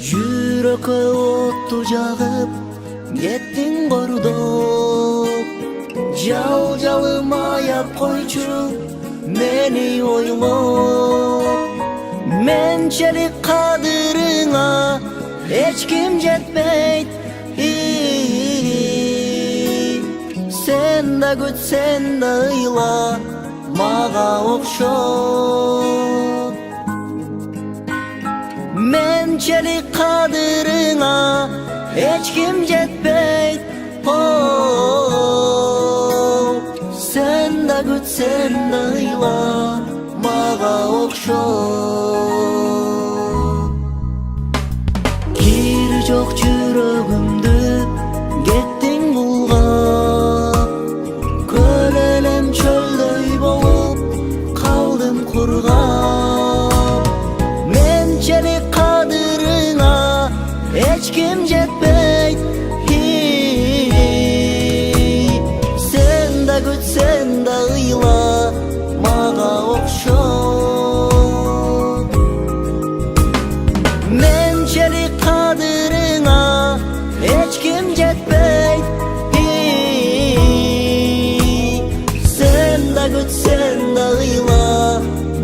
Жүрөккө отту жагып кеттиң кордоп, жалжалым аяп койчу мени ойлоп. Менчелик кадырыңа эч ким жетпейт, сен да күтсең да ыйла мага окшоп. Менчелик кадырыңа эч ким жетпейт, сен да күтсең да ыйла мага окшоп. Кири жок жүрөгүмдү кеттиң булгап, көл элем чөлдөй болуп калдым кургап. Менчелик кадырыңа эч ким жетпейт, сен да күтсең да ыйла мага окшоп. Менчелик кадырыңа эч ким жетпейт, сен да күтсең да ыйла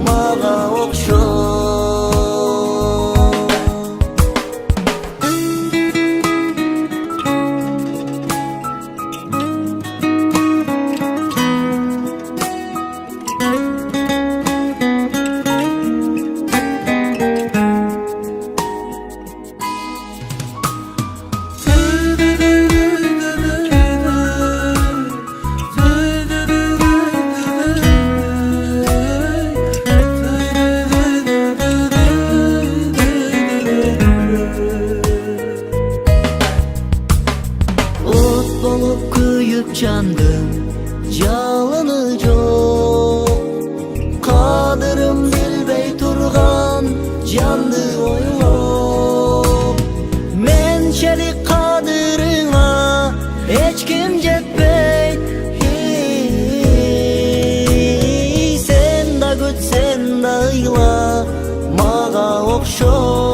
мага окшоп. Болуp күйүп жандым, жалыны жок. Кадырым билбей турган жанды ойлоп. Менчелик кадырыңа эч ким жетпейт, сен да күтсең да ыйла мага окшоп.